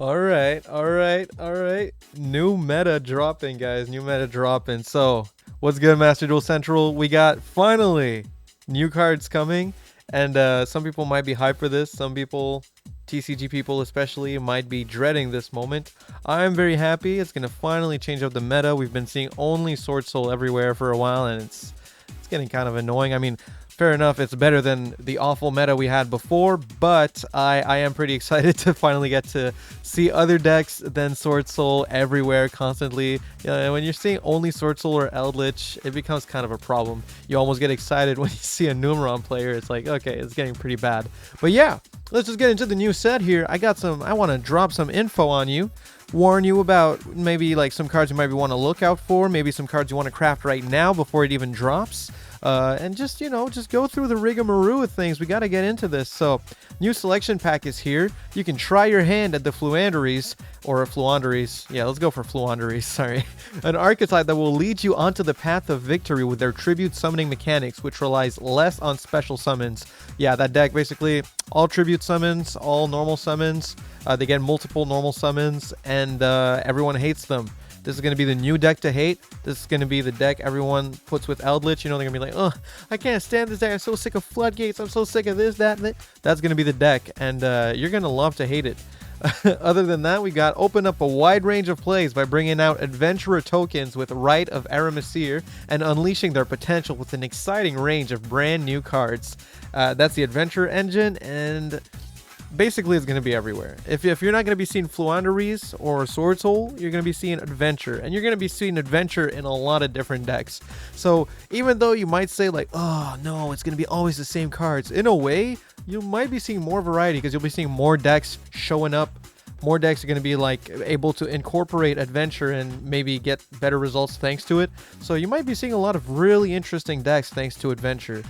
All right, all right, all right. New meta dropping, guys. New meta dropping. So, what's good, Master Duel Central? We got finally new cards coming, and some people might be hyped for this. Some people, TCG people especially, might be dreading this moment. I'm very happy. It's gonna finally change up the meta. We've been seeing only Sword Soul everywhere for a while, and it's getting kind of annoying. I mean, fair enough, it's better than the awful meta we had before, but I am pretty excited to finally get to see other decks than Sword Soul everywhere constantly. When you're seeing only Sword Soul or Eldritch, it becomes kind of a problem. You almost get excited when you see a Numeron player. It's like, okay, it's getting pretty bad. But yeah, let's just get into the new set here. I want to drop some info on you. Warn you about maybe like some cards you might want to look out for, maybe some cards you want to craft right now before it even drops. And just, just go through the rigmarole of things. We got to get into this. So, new selection pack is here. You can try your hand at the Fluanderies, or Fluanderies. Yeah, let's go for Fluanderies, sorry. An archetype that will lead you onto the path of victory with their tribute summoning mechanics, which relies less on special summons. Yeah, that deck basically all tribute summons, all normal summons. They get multiple normal summons, and everyone hates them. This is going to be the new deck to hate. This is going to be the deck everyone puts with Eldritch. They're going to be like, oh, I can't stand this deck. I'm so sick of Floodgates. I'm so sick of this, that, and that. That's going to be the deck, and you're going to love to hate it. Other than that, we got open up a wide range of plays by bringing out Adventurer tokens with Rite of Aramasir and unleashing their potential with an exciting range of brand new cards. That's the Adventurer engine, and basically it's going to be everywhere. If you're not going to be seeing Fluanderies or Sword Soul, you're going to be seeing Adventure, and you're going to be seeing Adventure in a lot of different decks. So even though you might say like, oh no, it's going to be always the same cards, in a way you might be seeing more variety because you'll be seeing more decks showing up. More decks are going to be like able to incorporate Adventure and maybe get better results thanks to it. So you might be seeing a lot of really interesting decks thanks to Adventure.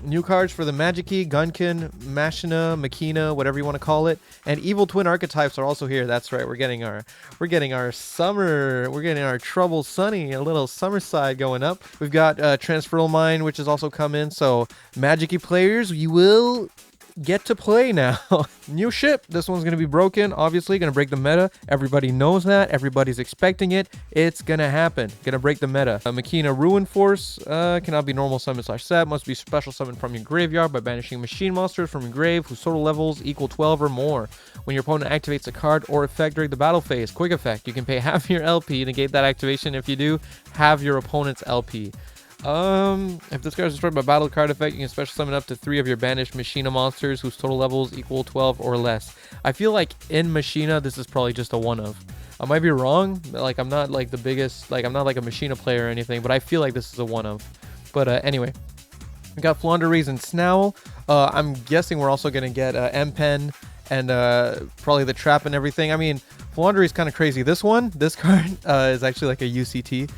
New cards for the Magiki, Gunkin, Machina, whatever you want to call it, and Evil Twin archetypes are also here. That's right, we're getting our summer, we're getting our Trouble Sunny, a little summer side going up. We've got Transferal Mine, which has also come in. So Magiki players, you will get to play now. New ship. This one's going to be broken. Obviously, going to break the meta. Everybody knows that. Everybody's expecting it. It's going to happen. Going to break the meta. Machina Ruin Force cannot be normal summon / set. Must be special summon from your graveyard by banishing machine monsters from your grave whose total levels equal 12 or more. When your opponent activates a card or effect during the battle phase, quick effect. You can pay half your LP. Negate that activation. If you do, have your opponent's LP. If this card is destroyed by battle card effect, you can special summon up to 3 of your banished Machina monsters whose total levels equal 12 or less. I feel like in Machina, this is probably just a one-of. I might be wrong. Like, I'm not like the biggest, like, I'm not like a Machina player or anything, but I feel like this is a one-of. But anyway, we got Flaunderies and Snowl. I'm guessing we're also going to get M-Pen and probably the Trap and everything. I mean, Flaundery is kind of crazy. This card is actually like a UCT.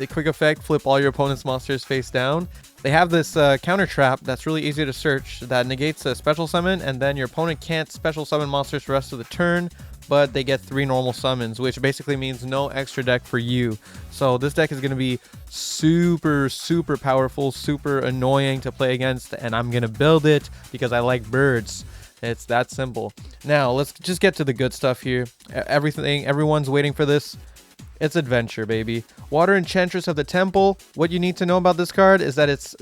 Quick effect, flip all your opponent's monsters face down. They have this counter trap that's really easy to search that negates a special summon, and then your opponent can't special summon monsters for the rest of the turn, but they get 3 normal summons, which basically means no extra deck for you. So this deck is going to be super, super powerful, super annoying to play against, and I'm going to build it because I like birds. It's that simple. Now, let's just get to the good stuff here. Everyone's waiting for this. It's Adventure, baby. Water Enchantress of the Temple. What you need to know about this card is that it's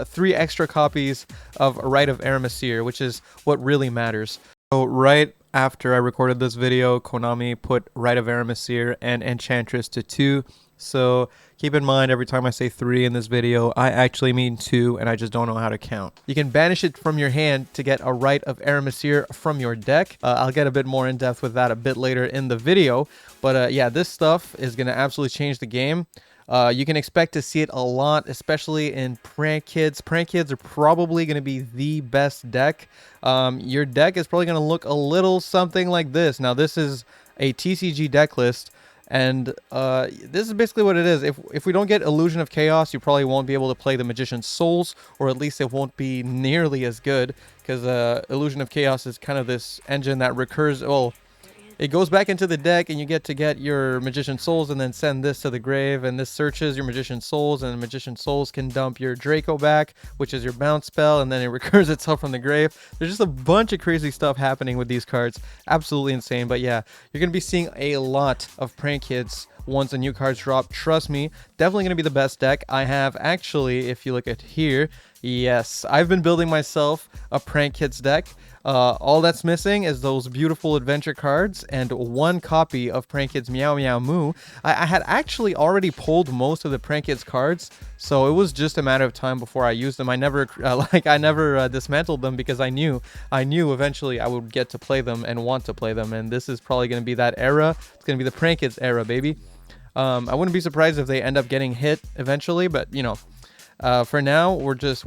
3 extra copies of Rite of Aramasir, which is what really matters. So right after I recorded this video, Konami put Rite of Aramasir and Enchantress to 2. So keep in mind, every time I say 3 in this video, I actually mean 2, and I just don't know how to count. You can banish it from your hand to get a Rite of Aramasir from your deck. I'll get a bit more in depth with that a bit later in the video. But yeah, this stuff is going to absolutely change the game. You can expect to see it a lot, especially in Prank Kids. Prank Kids are probably going to be the best deck. Your deck is probably going to look a little something like this. Now, this is a TCG deck list. And this is basically what it is. If we don't get Illusion of Chaos, you probably won't be able to play the Magician's Souls, or at least it won't be nearly as good, because Illusion of Chaos is kind of this engine that recurs. Well, it goes back into the deck, and you get to get your Magician Souls and then send this to the grave, and this searches your Magician Souls, and the Magician Souls can dump your Draco back, which is your bounce spell, and then it recurs itself from the grave. There's just a bunch of crazy stuff happening with these cards. Absolutely insane. But yeah, you're going to be seeing a lot of prank hits once the new cards drop. Trust me, definitely going to be the best deck. I have actually, if you look at here, yes, I've been building myself a prank hits deck. All that's missing is those beautiful adventure cards and one copy of Prank Kids Meow Meow Moo. I had actually already pulled most of the Prank Kids cards, so it was just a matter of time before I used them. I never dismantled them because I knew eventually I would get to play them and want to play them, and this is probably going to be that era. It's going to be the Prank Kids era, baby. I wouldn't be surprised if they end up getting hit eventually, but you know. For now, we're just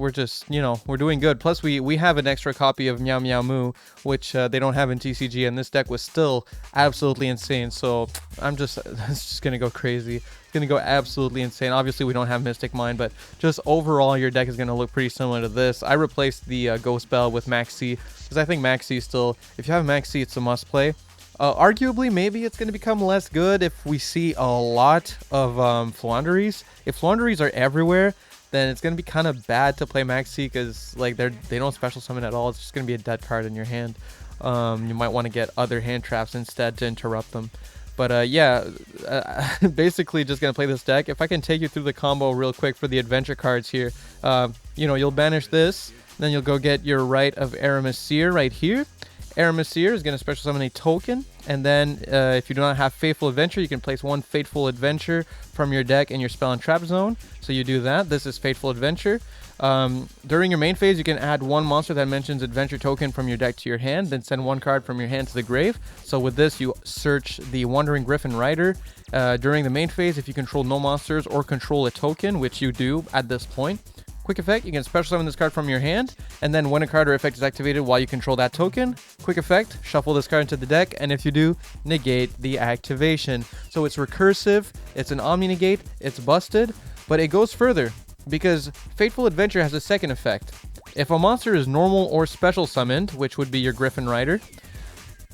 you know, we're doing good. Plus, we have an extra copy of Meow Meow Moo, which they don't have in TCG, and this deck was still absolutely insane. So it's just gonna go crazy. It's gonna go absolutely insane. Obviously, we don't have Mystic Mine, but just overall, your deck is gonna look pretty similar to this. I replaced the Ghost Bell with Maxi because I think Maxi still, if you have Maxi, it's a must play. Arguably, maybe it's going to become less good if we see a lot of Flaunderies. If Flaunderies are everywhere, then it's going to be kind of bad to play Maxi because like they don't special summon at all. It's just going to be a dead card in your hand. You might want to get other hand traps instead to interrupt them. But yeah, basically just going to play this deck. If I can take you through the combo real quick for the adventure cards here. You know, you'll banish this, then you'll go get your Rite of Aramasir right here. Aramasir is going to special summon a token, and then if you do not have Fateful Adventure, you can place one Fateful Adventure from your deck in your spell and trap zone. So you do that. This is Fateful Adventure. During your main phase, you can add one monster that mentions Adventure token from your deck to your hand, then send one card from your hand to the grave. So with this, you search the Wandering Griffin Rider. During the main phase, if you control no monsters or control a token, which you do at this point, quick effect, you can special summon this card from your hand, and then when a card or effect is activated while you control that token, quick effect, shuffle this card into the deck, and if you do, negate the activation. So it's recursive, it's an Omni Negate, it's busted, but it goes further, because Fateful Adventure has a second effect. If a monster is normal or special summoned, which would be your Griffin Rider,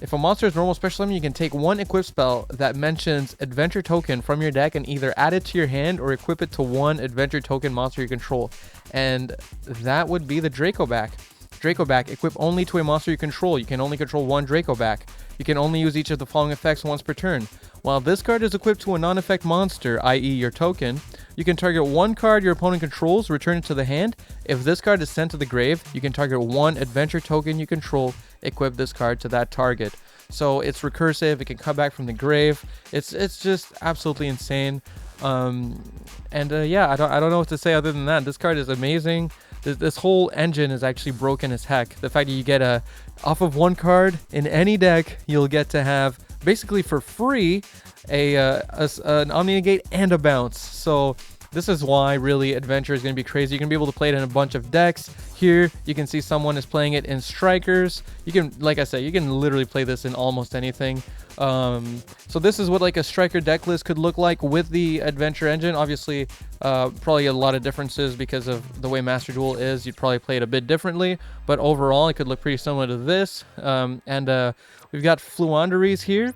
if a monster is normal special summon, you can take one equip spell that mentions Adventure token from your deck and either add it to your hand or equip it to one Adventure token monster you control. And that would be the Draco back. Draco back, equip only to a monster you control. You can only control one Draco back. You can only use each of the following effects once per turn. While this card is equipped to a non-effect monster, i.e. your token, you can target one card your opponent controls, return it to the hand. If this card is sent to the grave, you can target one Adventure token you control, equip this card to that target. So it's recursive, it can come back from the grave. It's just absolutely insane. Yeah, I don't know what to say other than that. This card is amazing. This whole engine is actually broken as heck. The fact that you get off of one card in any deck, you'll get to have basically for free an Omni Negate and a bounce. So this is why really Adventure is going to be crazy. You're going to be able to play it in a bunch of decks. Here you can see someone is playing it in Strikers. You can, like I said, you can literally play this in almost anything. So this is what like a Striker deck list could look like with the Adventure engine. Obviously, probably a lot of differences because of the way Masterduel is. You'd probably play it a bit differently, but overall it could look pretty similar to this. We've got Flaunderies here.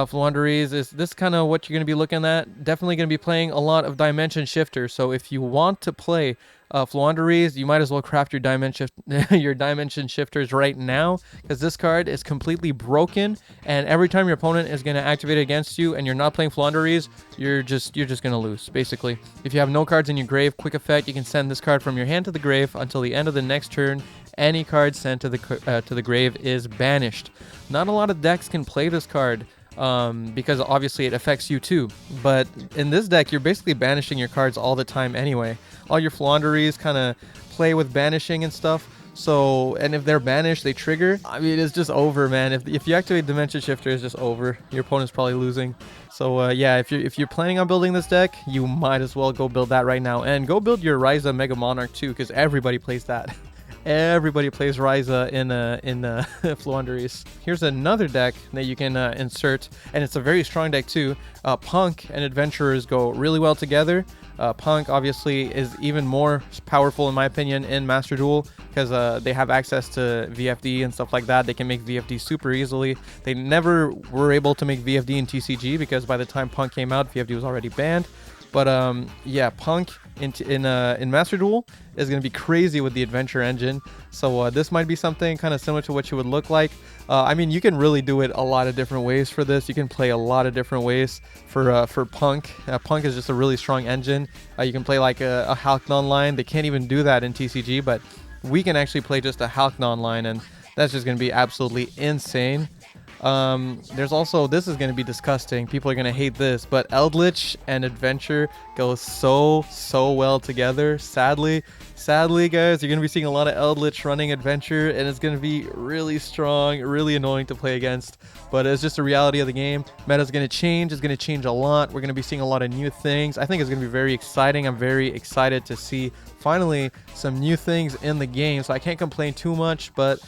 Flaunderies is this kind of what you're going to be looking at. Definitely going to be playing a lot of Dimension Shifters. So if you want to play Flaunderies, you might as well craft your Dimension Shifters right now, because this card is completely broken, and every time your opponent is going to activate it against you and you're not playing Flaunderies, you're just going to lose, basically. If you have no cards in your grave, quick effect, you can send this card from your hand to the grave until the end of the next turn. Any card sent to the grave is banished. Not a lot of decks can play this card, because obviously it affects you too. But in this deck, you're basically banishing your cards all the time anyway. All your Flaunderies kind of play with banishing and stuff. So, and if they're banished, they trigger. I mean, it's just over, man. If you activate Dimension Shifter, it's just over. Your opponent's probably losing. So yeah, if you're planning on building this deck, you might as well go build that right now, and go build your Ryza Mega Monarch too, because everybody plays that. Everybody plays Ryza in Flaunderies. Here's another deck that you can insert, and it's a very strong deck too. Punk and Adventurers go really well together. Punk obviously is even more powerful in my opinion in Masterduel. because they have access to VFD and stuff like that. They can make VFD super easily. They never were able to make VFD in TCG because by the time Punk came out, VFD was already banned. But yeah, Punk in Masterduel is going to be crazy with the adventure engine. So this might be something kind of similar to what you would look like. I mean, you can really do it a lot of different ways for this. You can play a lot of different ways for Punk. Punk is just a really strong engine. You can play like a Halcyon line. They can't even do that in TCG, but we can actually play just a Halcyon line, and that's just going to be absolutely insane. There's also, this is going to be disgusting. People are going to hate this, but Eldritch and Adventure go so well together. Sadly, guys, you're going to be seeing a lot of Eldritch running Adventure, and it's going to be really strong, really annoying to play against, but it's just a reality of the game. Meta's going to change. It's going to change a lot. We're going to be seeing a lot of new things. I think it's going to be very exciting. I'm very excited to see finally some new things in the game, so I can't complain too much, but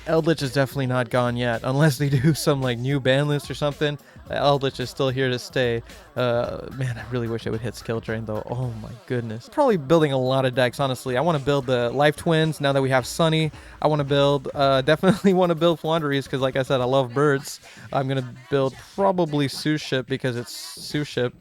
Eldritch is definitely not gone yet, unless they do some like new ban list or something. Eldritch is still here to stay. Man, I really wish it would hit skill drain though. Oh my goodness. Probably building a lot of decks, honestly. I want to build the Life Twins now that we have Sunny. I want to build, definitely want to build Flandries because like I said, I love birds. I'm going to build probably Suship because it's Suship.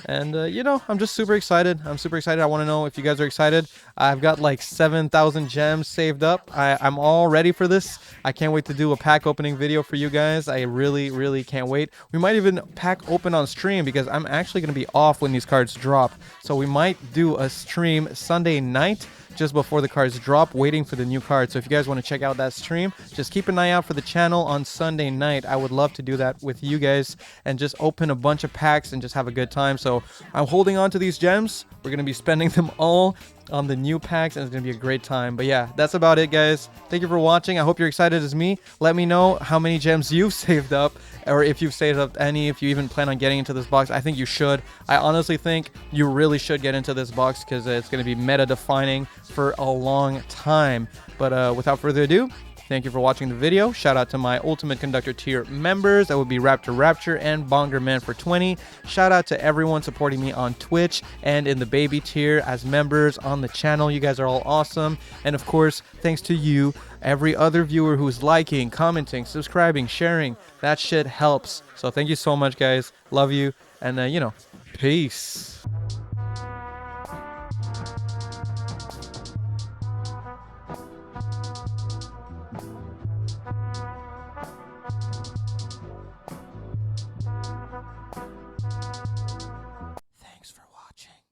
And, you know, I'm just super excited. I'm super excited. I want to know if you guys are excited. I've got like 7,000 gems saved up. I'm all ready for this. I can't wait to do a pack opening video for you guys. I really can't wait. We might even pack open on stream because I'm actually going to be off when these cards drop. So we might do a stream Sunday night just before the cards drop, waiting for the new cards. So if you guys want to check out that stream, just keep an eye out for the channel on Sunday night. I would love to do that with you guys and just open a bunch of packs and just have a good time. So I'm holding on to these gems. We're going to be spending them all on the new packs, and it's going to be a great time. But yeah, that's about it, guys. Thank you for watching. I hope you're excited as me. Let me know how many gems you've saved up, or if you've saved up any, if you even plan on getting into this box. I think you should. I honestly think you really should get into this box because it's going to be meta defining for a long time. But without further ado, thank you for watching the video. Shout out to my Ultimate Conductor tier members. That would be Raptor and Bongerman for 20. Shout out to everyone supporting me on Twitch and in the baby tier as members on the channel. You guys are all awesome. And of course, thanks to you, every other viewer who's liking, commenting, subscribing, sharing. That shit helps. So thank you so much, guys. Love you. And, you know, peace.